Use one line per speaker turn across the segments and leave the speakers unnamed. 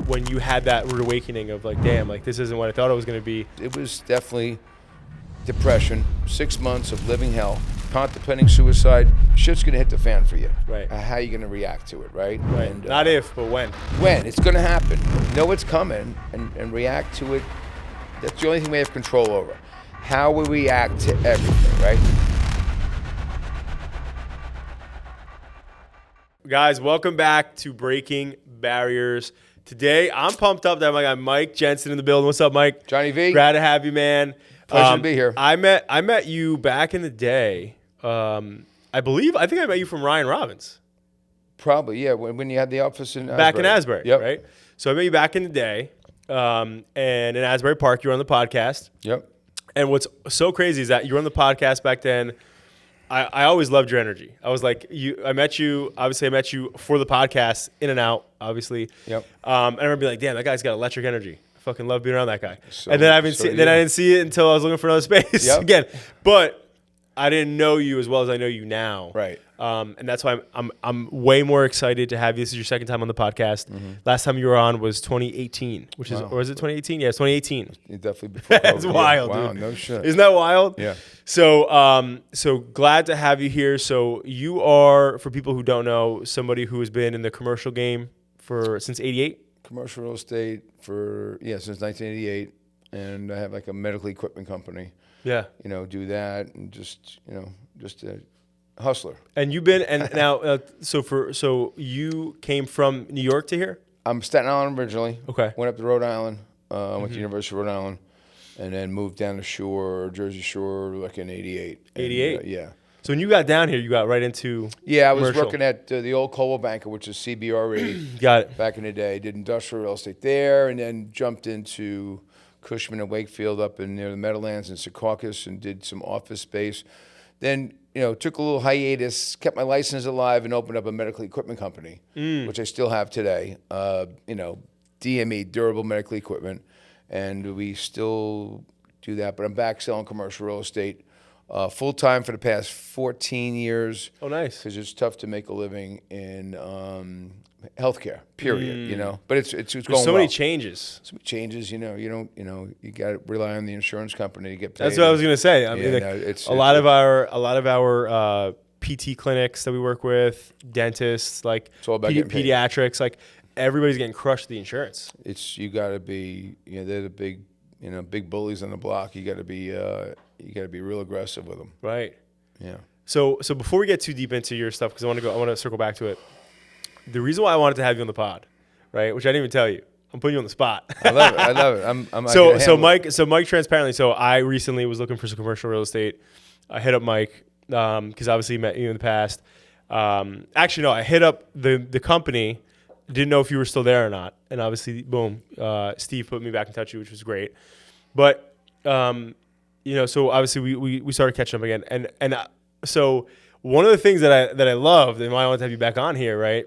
when you had that rude awakening of like, damn, like this isn't what I thought it was going to be?
It was definitely depression, 6 months of living hell, contemplating suicide. Shit's gonna hit the fan for you.
Right.
How are you gonna react to it, right?
Right.
And,
Not if, but when.
When. It's gonna happen. Know it's coming and react to it. That's the only thing we have control over. How we react to everything, right?
Guys, welcome back to Breaking Barriers. Today, I'm pumped up that I got Mike Jensen in the building. What's up, Mike?
Johnny V.
Glad to have you, man.
Pleasure to be here.
I met you back in the day. I think I met you from Ryan Robbins.
Probably, yeah. When you had the office in Asbury.
Back in Asbury,
yep.
Right? So I met you back in the day. And in Asbury Park, you were on the podcast.
Yep.
And what's so crazy is that you were on the podcast back then. I always loved your energy. I was like, I met you for the podcast, in and out, obviously.
Yep.
And I remember being like, damn, that guy's got electric energy. I fucking love being around that guy.
So,
and then I didn't see it until I was looking for another space again. But I didn't know you as well as I know you now.
Right.
And that's why I'm way more excited to have you. This is your second time on the podcast. Mm-hmm. Last time you were on was 2018, or is it 2018? Yeah, it's 2018.
Definitely before COVID.
That's wild,
Wow,
dude.
no shit.
Isn't that wild?
Yeah.
So glad to have you here. So you are, for people who don't know, somebody who has been in the commercial game since '88.
Commercial real estate since 1988, and I have like a medical equipment company.
Yeah.
Do that and just a hustler.
And you've been now so you came from New York to here?
I'm Staten Island originally.
Okay.
Went up to Rhode Island. Went to University of Rhode Island, and then moved down the Jersey Shore, like in '88.
'88.
Yeah.
So when you got down here, you got right into
I was
commercial.
working at the old Coldwell Banker, which is CBRE.
Got it.
Back in the day, did industrial real estate there, and then jumped into Cushman and Wakefield up in near the Meadowlands and Secaucus, and did some office space. Then took a little hiatus, kept my license alive, and opened up a medical equipment company, which I still have today. DME, durable medical equipment, and we still do that. But I'm back selling commercial real estate full time for the past 14 years.
Oh, nice.
Because it's tough to make a living in healthcare. Period. But it's going
There's so
well.
many changes.
So many changes. You got to rely on the insurance company to get paid.
That's what I was gonna say. I mean, a lot of our PT clinics that we work with, dentists, like
it's all about
pediatrics, like everybody's getting crushed with the insurance.
You got to be. They're the big. Big bullies on the block. You got to be. You got to be real aggressive with them.
Right.
Yeah.
So before we get too deep into your stuff, because I want to circle back to it. The reason why I wanted to have you on the pod, right, which I didn't even tell you, I'm putting you on the spot.
I love it. I'm
so Mike, transparently. So I recently was looking for some commercial real estate. I hit up Mike because obviously met you in the past. Actually, no, I hit up the company. Didn't know if you were still there or not, and obviously, boom, Steve put me back in touch with you, which was great. But so obviously we started catching up again, and so one of the things that I loved and why I wanted to have you back on here, right,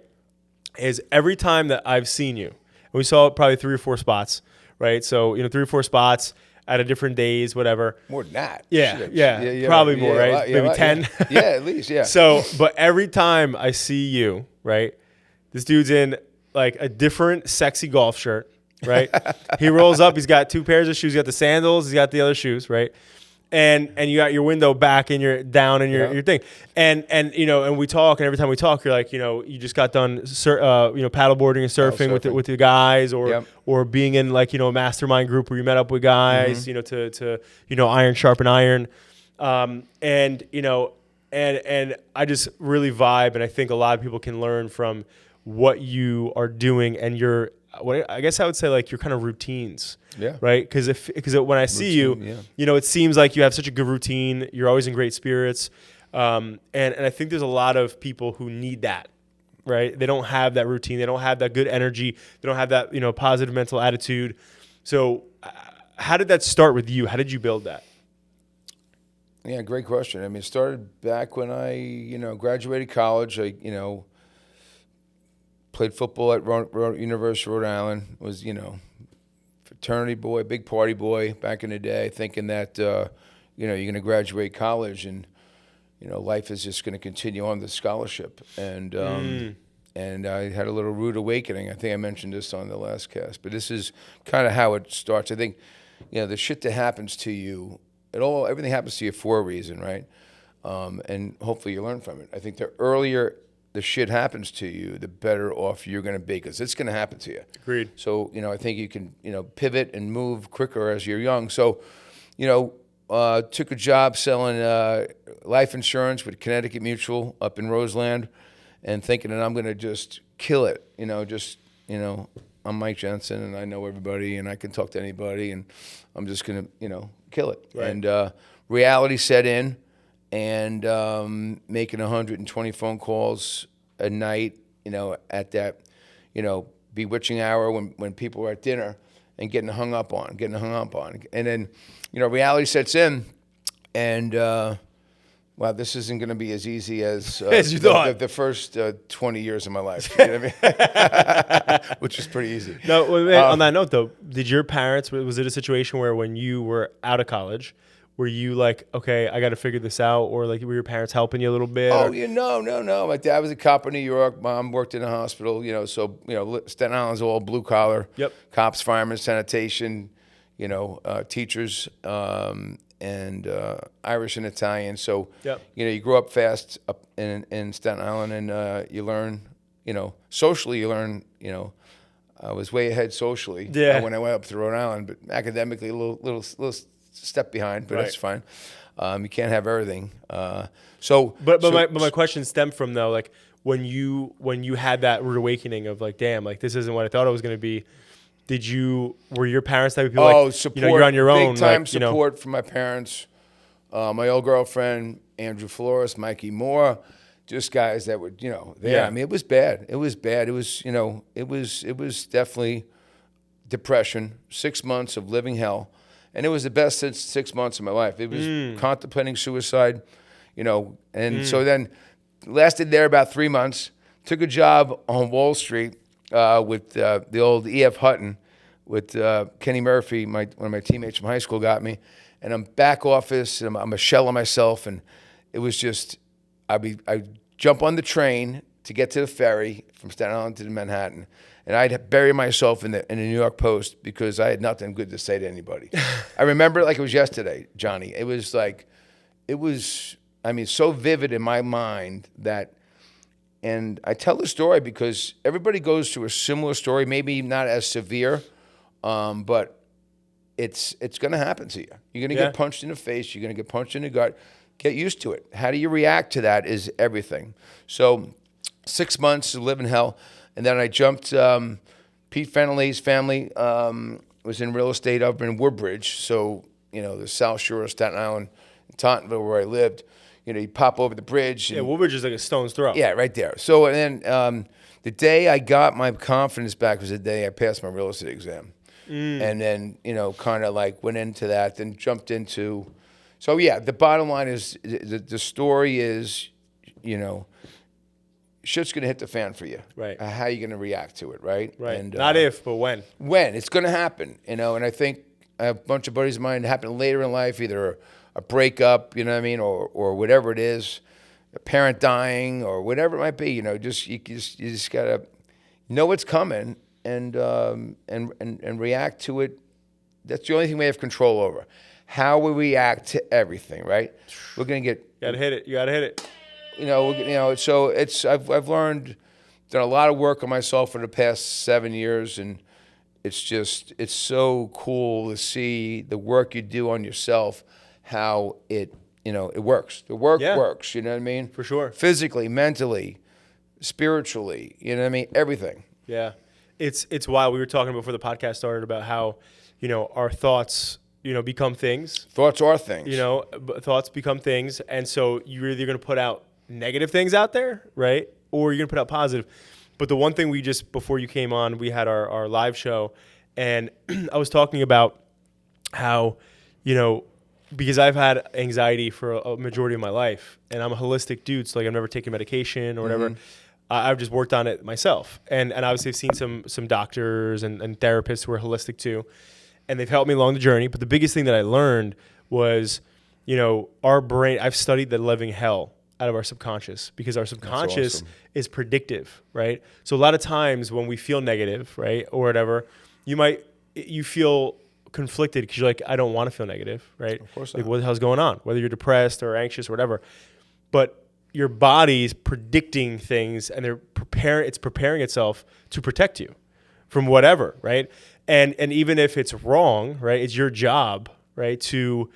is every time that I've seen you, and we saw probably 3 or 4 spots, right? So 3 or 4 spots at a different days, whatever.
More than that.
Yeah, probably more, right? Maybe 10.
Yeah, at least, yeah.
So, but every time I see you, right, this dude's in like a different sexy golf shirt, right? He rolls up, he's got 2 pairs of shoes, he's got the sandals, he's got the other shoes, right? And you got your window back and you're down in your thing. And and we talk, and every time we talk, you're like, you just got done paddleboarding and surfing with the guys, or being in like, a mastermind group where you met up with guys, to iron sharpen iron. And I just really vibe, and I think a lot of people can learn from what you are doing and your, I guess I would say, like, your kind of routines.
Yeah.
Right? Because when I see you, it seems like you have such a good routine. You're always in great spirits. And I think there's a lot of people who need that, right? They don't have that routine. They don't have that good energy. They don't have that, positive mental attitude. So how did that start with you? How did you build that?
Yeah, great question. I mean, it started back when I, graduated college. I, played football at University of Rhode Island. Was, fraternity boy, big party boy back in the day, thinking that, you're going to graduate college and, life is just going to continue on the scholarship. And And I had a little rude awakening. I think I mentioned this on the last cast, but this is kind of how it starts. I think, the shit that happens to you, everything happens to you for a reason, right? And hopefully you learn from it. I think the earlier the shit happens to you, the better off you're going to be, because it's going to happen to you.
Agreed.
So, I think you can, pivot and move quicker as you're young. So, took a job selling life insurance with Connecticut Mutual up in Roseland, and thinking that I'm going to just kill it. I'm Mike Jensen, and I know everybody, and I can talk to anybody, and I'm just going to, kill it.
Right.
And reality set in, and making 120 phone calls a night, at that, bewitching hour when people are at dinner, and getting hung up on. And then, reality sets in, and wow, this isn't going to be as easy as
as you thought.
The first 20 years of my life, you know what I mean? Which is pretty easy.
No, on that note, though, did your parents, was it a situation where when you were out of college, were you like, okay, I got to figure this out? Or like, were your parents helping you a little bit?
Oh, no. My dad was a cop in New York. Mom worked in a hospital, so, Staten Island's all blue collar.
Yep.
Cops, firemen, sanitation, teachers, and Irish and Italian. So,
yep.
You grow up fast up in Staten Island, and you learn, socially you learn, I was way ahead socially when I went up to Rhode Island, but academically a little step behind, but that's fine. You can't have everything. But
my question stemmed from, though, like when you had that rude awakening of like, damn, like this isn't what I thought it was going to be. Were your parents type of people
support,
you're on your own?
Big time support from my parents, my old girlfriend, Andrew Flores, Mikey Moore, just guys that were, there. I mean, it was bad. It was, it was definitely depression, 6 months of living hell. And it was the best 6 months of my life. It was contemplating suicide, and so then lasted there about 3 months, took a job on Wall Street, with the old E.F. Hutton, with Kenny Murphy, one of my teammates from high school, got me. And I'm back office, and I'm a shell of myself. And it was just, I jump on the train to get to the ferry from Staten Island to Manhattan, and I'd bury myself in the New York Post because I had nothing good to say to anybody. I remember it like it was yesterday, Johnny. It was so vivid in my mind that. And I tell the story because everybody goes through a similar story, maybe not as severe, but it's going to happen to you. You're going to get punched in the face. You're going to get punched in the gut. Get used to it. How do you react to that is everything. So 6 months of living hell. And then I jumped. Pete Feneley's family was in real estate up in Woodbridge. So, the South Shore of Staten Island, in Tauntonville, where I lived. You pop over the bridge. And,
Woodbridge is like a stone's throw.
Yeah, right there. So, and then the day I got my confidence back was the day I passed my real estate exam. And then, kind of like went into that, then jumped into. So, yeah, the bottom line is the story is, shit's going to hit the fan for you.
Right.
How are you going to react to it, right?
Right. And, not if, but when.
When. It's going to happen, and I think I have a bunch of buddies of mine that happen later in life, either a breakup, you know what I mean, or whatever it is, a parent dying or whatever it might be, you just gotta know what's coming and react to it. That's the only thing we have control over. How we react to everything, right? We're gonna get.
You gotta hit it.
So it's I've learned, done a lot of work on myself for the past 7 years, and it's so cool to see the work you do on yourself. How it works. The work works, you know what I mean?
For sure.
Physically, mentally, spiritually, you know what I mean? Everything.
Yeah. It's wild. We were talking before the podcast started about how, our thoughts, become things.
Thoughts are things.
Thoughts become things. And so you're either going to put out negative things out there, right? Or you're going to put out positive. But the one thing before you came on, we had our live show, and I was talking about how, because I've had anxiety for a majority of my life, and I'm a holistic dude, so like I've never taken medication or whatever. I've just worked on it myself, and obviously I've seen some doctors and therapists who are holistic too, and they've helped me along the journey. But the biggest thing that I learned was, our brain. I've studied the living hell out of our subconscious, because our subconscious
awesome.
is predictive, right? So a lot of times when we feel negative, right, or whatever, you feel conflicted because you're like, I don't want to feel negative, right?
Of course
like,
not.
what the hell's going on? Whether you're depressed or anxious or whatever, but your body's predicting things, and it's preparing itself to protect you from whatever, right? And even if it's wrong, right, it's your job, right, to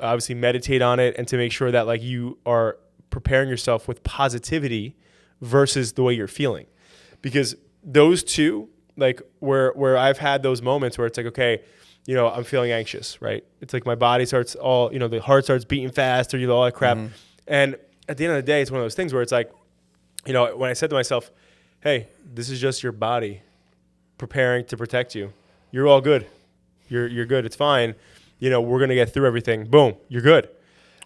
obviously meditate on it and to make sure that like you are preparing yourself with positivity versus the way you're feeling. Because those two, like where I've had those moments where it's like, okay, I'm feeling anxious, right? It's like my body starts the heart starts beating faster, all that crap. Mm-hmm. And at the end of the day, it's one of those things where it's like, when I said to myself, hey, this is just your body preparing to protect you. You're all good. You're good. It's fine. We're going to get through everything. Boom, you're good.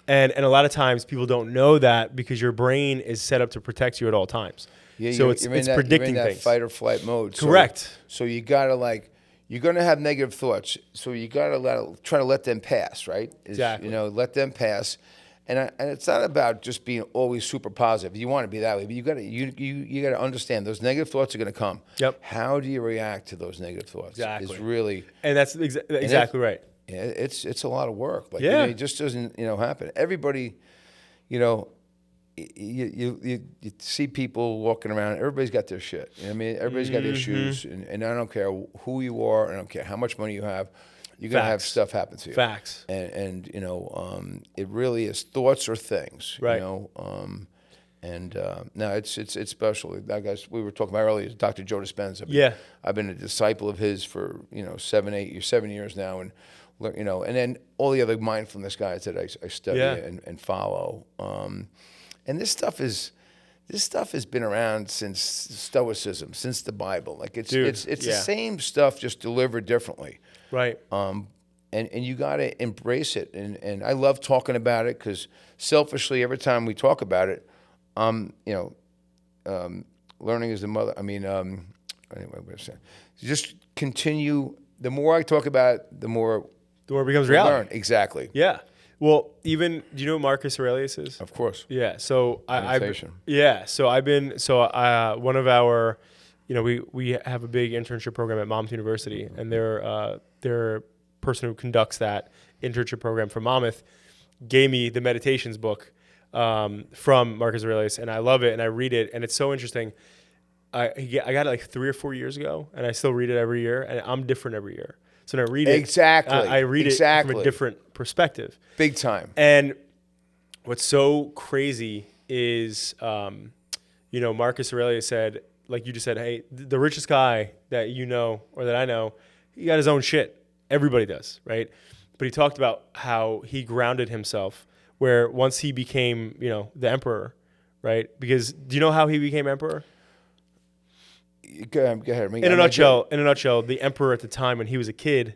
And a lot of times people don't know that because your brain is set up to protect you at all times.
Yeah,
so it's predicting
you're in that
things.
fight or flight mode.
Correct.
So you got to you're going to have negative thoughts. So you got to try to let them pass, right?
Exactly.
Let them pass. And it's not about just being always super positive. You want to be that way, but you got to understand those negative thoughts are going to come.
Yep.
How do you react to those negative thoughts?
Exactly.
It's really,
and that's exactly right.
Yeah, it's a lot of work.
Yeah.
It just doesn't happen. Everybody, you see people walking around. Everybody's got their shit. Everybody's got issues, and I don't care who you are. I don't care how much money you have. You're going to have stuff happen to you.
Facts.
And it really is thoughts or things.
Right.
No, it's special. That guy we were talking about earlier is Dr. Joe Dispenza. I've been a disciple of his for 7 years now, and and then all the other mindfulness guys that I study and follow. And this stuff has been around since Stoicism, since the Bible. Like it's the same stuff, just delivered differently.
Right.
And you got to embrace it. And I love talking about it because selfishly, every time we talk about it, learning is the mother. Anyway, just continue. The more I talk about it, the more
it becomes reality.
Learn. Exactly.
Yeah. Well, do you know what Marcus Aurelius is?
Of course.
Yeah. So
Meditation.
one of our, we have a big internship program at Monmouth University, and their person who conducts that internship program for Monmouth gave me the Meditations book from Marcus Aurelius, and I love it, and I read it, and it's so interesting. I got it like 3 or 4 years ago, and I still read it every year, and I'm different every year. So when I read it, I read it from a different perspective.
Big time.
And what's so crazy is, Marcus Aurelius said, like you just said, hey, the richest guy that or that I know, he got his own shit. Everybody does, right? But he talked about how he grounded himself, where once he became, the emperor, right? Because do you know how he became emperor?
Go ahead.
In a nutshell, the emperor at the time when he was a kid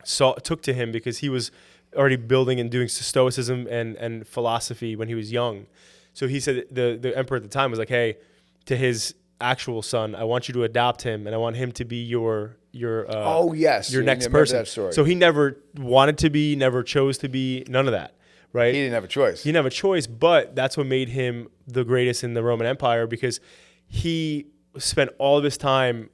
took to him because he was already building and doing stoicism and philosophy when he was young. So he said the emperor at the time was like, hey, to his actual son, I want you to adopt him, and I want him to be your next person.
That story.
So he never wanted to be, never chose to be, none of that, right?
He didn't have a choice.
He didn't have a choice, but that's what made him the greatest in the Roman Empire, because he spent all of his time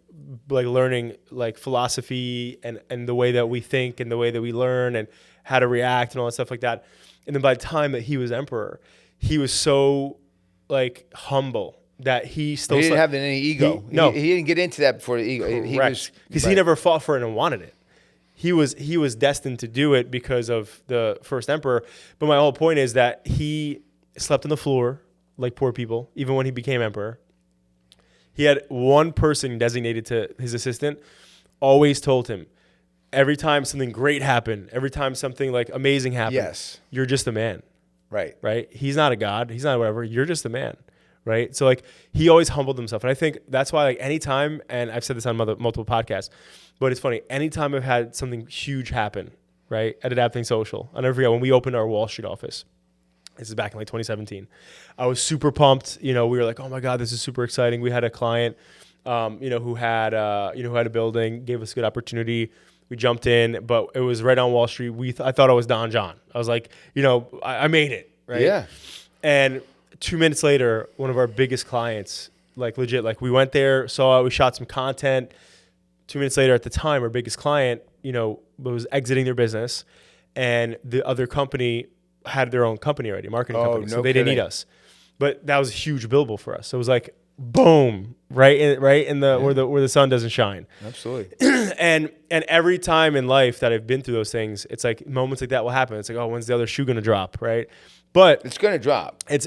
like learning like philosophy and the way that we think and the way that we learn and how to react and all that stuff like that. And then by the time that he was emperor, he was so like humble that he still
didn't have any ego. He didn't get into that before the ego.
Correct. Because he never fought for it and wanted it. He was destined to do it because of the first emperor. But my whole point is that he slept on the floor like poor people, even when he became emperor. He had one person designated to his assistant, always told him, every time something great happened, every time something like amazing happened, you're just a man.
Right.
Right? He's not a god. He's not whatever. You're just a man. Right? So like he always humbled himself. And I think that's why like anytime, and I've said this on multiple podcasts, but it's funny, anytime I've had something huge happen, right, at Adapting Social, I'll never forget when we opened our Wall Street office. This is back in like 2017. I was super pumped. We were like, oh my God, this is super exciting. We had a client, who had a building, gave us a good opportunity. We jumped in, but it was right on Wall Street. I thought I was Don John. I was like, I made it, right?
Yeah.
And 2 minutes later, one of our biggest clients, like legit, like we went there, saw it, we shot some content. 2 minutes later, at the time, our biggest client, was exiting their business, and the other company had their own company already, a marketing company, so they didn't need us. But that was a huge billable for us. So it was like, boom, right in the where the sun doesn't shine.
Absolutely.
and every time in life that I've been through those things, it's like moments like that will happen. It's like, oh, when's the other shoe gonna drop, right? But
It's going to drop.
It's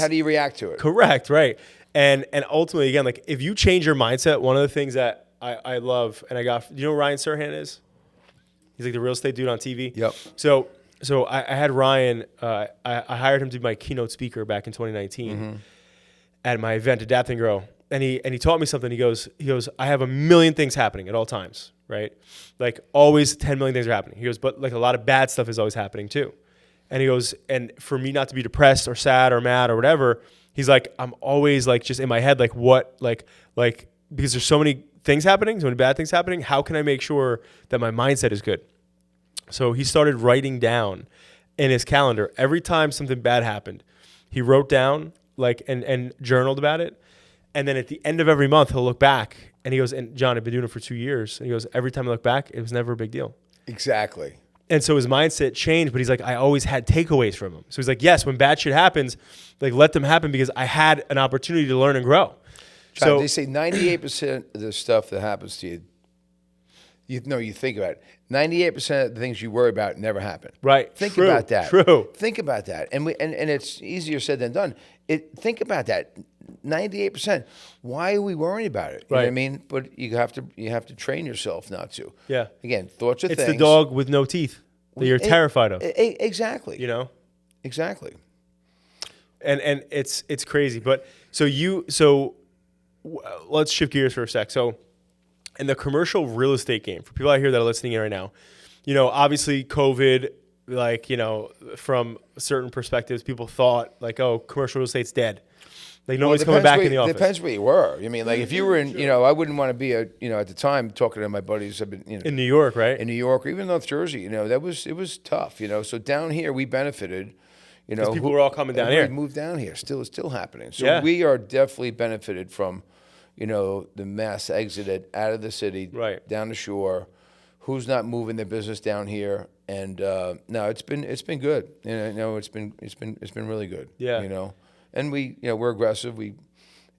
how do you react to it?
Correct, right? And ultimately, again, like if you change your mindset, one of the things that I love, and I got, you know who Ryan Serhant is? He's like the real estate dude on TV.
Yep.
So I had Ryan. I hired him to be my keynote speaker back in 2019 at my event, Adapt and Grow. And he taught me something. He goes, I have a million things happening at all times, right? Like always 10 million things are happening. He goes, but like a lot of bad stuff is always happening too. And he goes, and for me not to be depressed or sad or mad or whatever, he's like, I'm always like just in my head, like what, like because there's so many things happening, so many bad things happening. How can I make sure that my mindset is good? So he started writing down in his calendar every time something bad happened. He wrote down like and journaled about it. And then at the end of every month, he'll look back and he goes, and John, I've been doing it for 2 years. And he goes, every time I look back, it was never a big deal.
Exactly.
And so his mindset changed, but he's like, I always had takeaways from him. So he's like, yes, when bad shit happens, like let them happen because I had an opportunity to learn and grow.
John,
So
they say 98% of the stuff that happens to you, you think about it. 98% of the things you worry about never happen.
right.
Think
True,
about that.
True.
Think about that. And it's easier said than done. Think about that. 98%. Why are we worrying about it? You know what I
Right.
mean? But you have to train yourself not to.
Yeah.
Again, thoughts are
It's
things.
the dog with no teeth that you're terrified of,
Exactly.
Exactly.
Exactly.
And it's crazy. But let's shift gears for a sec. So in the commercial real estate game, for people out here that are listening in right now, obviously COVID, like, from certain perspectives, people thought like, oh, commercial real estate's dead. Like nobody's coming back in the office.
Depends where you were. I mean, like if you were in, I wouldn't want to be at the time talking to my buddies. I've been,
In New York, right?
in New York or even North Jersey. It was tough. So down here we benefited.
Because people were all coming down here.
Moved down here. Still happening. So
Yeah.
we are definitely benefited from, the mass exit out of the city,
Right.
down the shore. Who's not moving their business down here? And no, it's been good. It's been really good.
Yeah.
And we're aggressive. We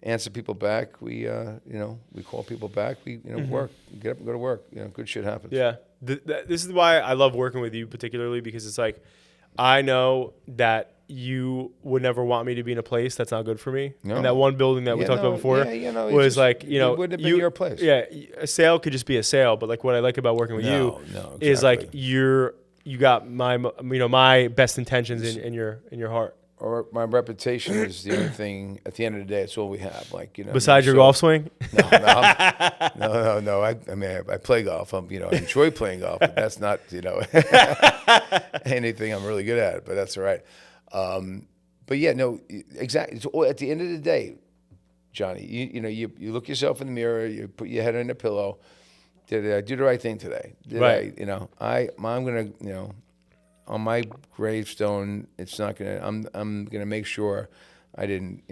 answer people back. We we call people back. We work. Get up and go to work. Good shit happens.
Yeah. This is why I love working with you particularly, because it's like, I know that you would never want me to be in a place that's not good for me.
No.
And that one building that we talked about before was like,
it wouldn't have been your place.
Yeah, a sale could just be a sale, but like what I like about working with you is like you got my best intentions in your heart.
Or my reputation is the only thing. At the end of the day, it's all we have. Like
Besides your golf swing.
No. I mean, I play golf. I enjoy playing golf, but that's not anything I'm really good at. But that's all right. But yeah, no, exactly. So at the end of the day, Johnny, you look yourself in the mirror. You put your head on the pillow. Did I do the right thing today?
Right.
I'm gonna on my gravestone, it's not gonna. I'm gonna make sure I didn't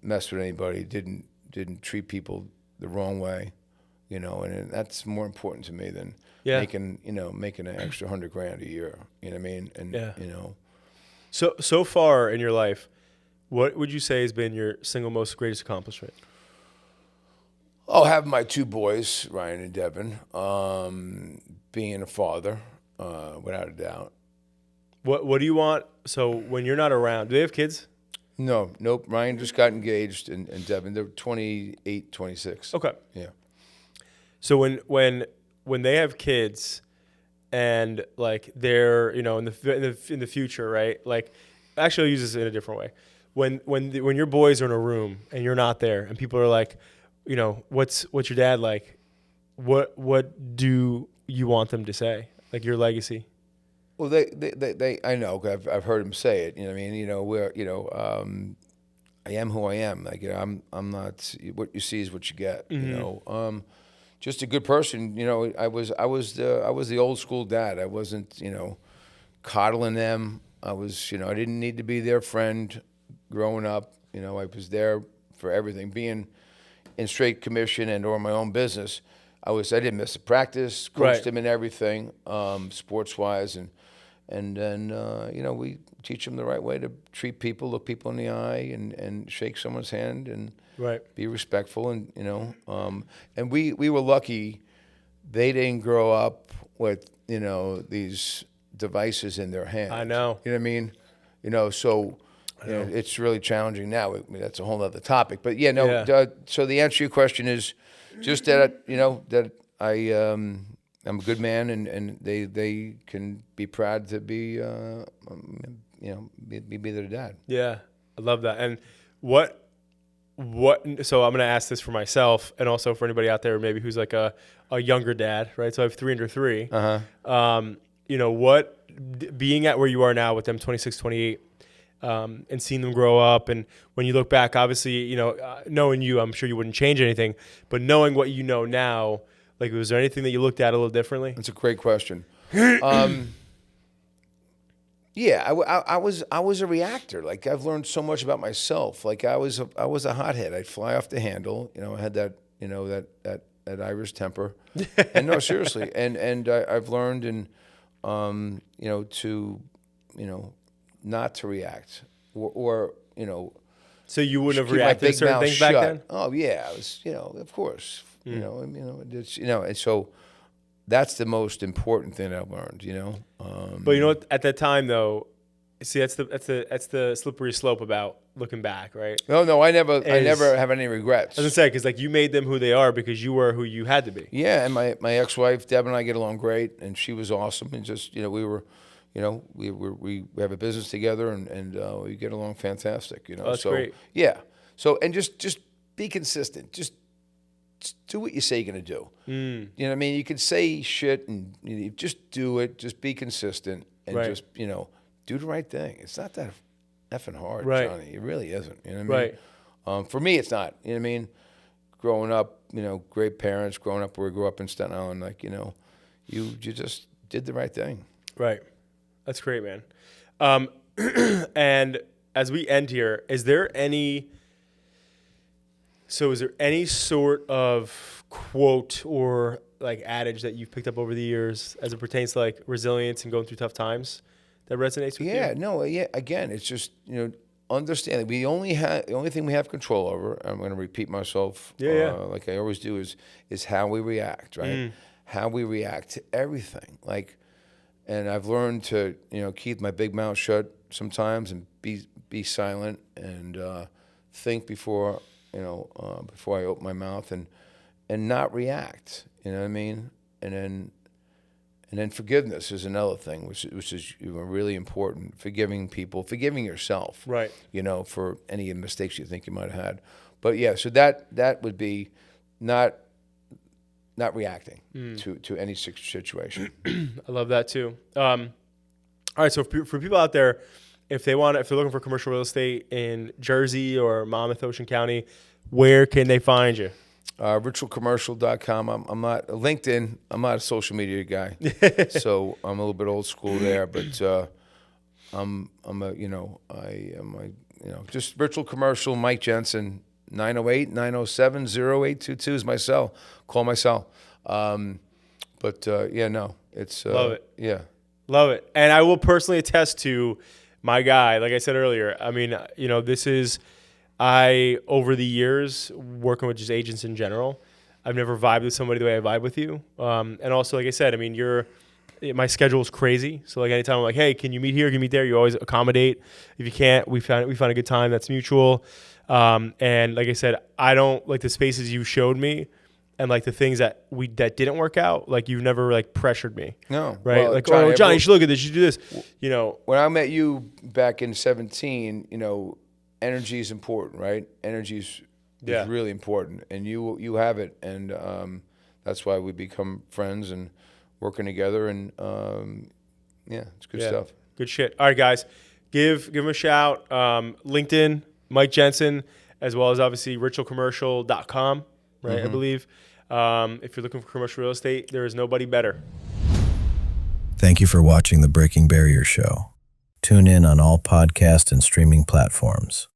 mess with anybody. Didn't treat people the wrong way, and that's more important to me than making an extra $100,000 a year. You know what I mean? And
So far in your life, what would you say has been your single most greatest accomplishment?
Oh, having my two boys, Ryan and Devin, being a father, without a doubt.
What do you want? So when you're not around, do they have kids?
No, nope. Ryan just got engaged, and Devin, they're 28, 26.
Okay.
Yeah.
So when they have kids, and like they're in the future, right? Like, actually, I'll use this in a different way. When your boys are in a room and you're not there, and people are like, what's your dad like? What do you want them to say? Like your legacy.
Well, they I know. I've heard him say it. I mean, I am who I am. Like, I'm not. What you see is what you get.
Mm-hmm.
Just a good person. I was the old school dad. I wasn't, coddling them. I was, I didn't need to be their friend, growing up, I was there for everything. Being in straight commission and or my own business, I didn't miss a practice, coached them in everything, sports wise, and then we teach them the right way to treat people, look people in the eye, and shake someone's hand, and be respectful, and and we were lucky. They didn't grow up with these devices in their hands.
I know.
You know what I mean? So it's really challenging now. I mean, that's a whole other topic. But so the answer to your question is just that that I'm a good man, and they can be proud to be be their dad.
Yeah, I love that. And what? So I'm gonna ask this for myself, and also for anybody out there maybe who's like a younger dad, right? So I have 3 under 3. What being at where you are now with them 26, 28, and seeing them grow up, and when you look back, obviously, knowing you, I'm sure you wouldn't change anything, but knowing what you know now, like, was there anything that you looked at a little differently?
That's a great question. Yeah, I was a reactor. Like, I've learned so much about myself. Like, I was a hothead. I'd fly off the handle. I had that that Irish temper. And no, seriously. And I've learned to not to react or.
So you wouldn't have reacted to certain things back then?
Oh yeah, I was of course. And so. That's the most important thing I've learned,
But what? At that time, though, see, that's the slippery slope about looking back, right?
No, I never have any regrets.
I was gonna say, because you made them who they are because you were who you had to be.
Yeah, and my ex-wife Deb and I get along great, and she was awesome, and just we were, we have a business together, and we get along fantastic,
Oh, that's great.
Yeah, so and just be consistent, just do what you say you're going to do. You know what I mean? You can say shit and just do it. Just be consistent and just, do the right thing. It's not that effing hard, Johnny. It really isn't. You know what I mean? For me, it's not. You know what I mean? Growing up, great parents, growing up where we grew up in Staten Island, you just did the right thing. Right.
That's great, man. And as we end here, is there any sort of quote or adage that you've picked up over the years as it pertains to resilience and going through tough times that resonates with you?
Yeah. Again, it's just understanding. The only thing we have control over. I'm going to repeat myself. Like I always do is how we react, right? How we react to everything. And I've learned to keep my big mouth shut sometimes and be silent and think before. Before I open my mouth and not react, you know what I mean? And then forgiveness is another thing, which is really important. Forgiving people, forgiving yourself,
right?
For any mistakes you think you might have had. But yeah, so that would be not reacting to any situation.
I love that too. All right, so for people out there, if they're looking for commercial real estate in Jersey or Monmouth, Ocean County, where can they find you?
RichelCommercial.com. I'm not LinkedIn. I'm not a social media guy, so I'm a little bit old school there. But just Richel Commercial. Mike Jensen, 908-907-0822 is my cell. Call my cell. It's
love it.
Yeah,
love it. And I will personally attest to. My guy, like I said earlier, I mean, over the years, working with just agents in general, I've never vibed with somebody the way I vibe with you. And also, like I said, I mean, my schedule is crazy. So anytime I'm like, hey, can you meet here? Can you meet there? You always accommodate. If you can't, we find a good time that's mutual. And like I said, I don't like the spaces you showed me. And the things that didn't work out, you've never pressured me.
No.
Right? Well, Johnny, you should look at this, you should do this.
When I met you back in 2017, energy is important, right? Energy is really important. And you have it. And that's why we become friends and working together. And it's good stuff.
Good shit. All right, guys. Give him a shout. LinkedIn, Mike Jensen, as well as obviously RichelCommercial.com. Right, I believe. If you're looking for commercial real estate, there is nobody better.
Thank you for watching The Breaking Barrier Show. Tune in on all podcast and streaming platforms.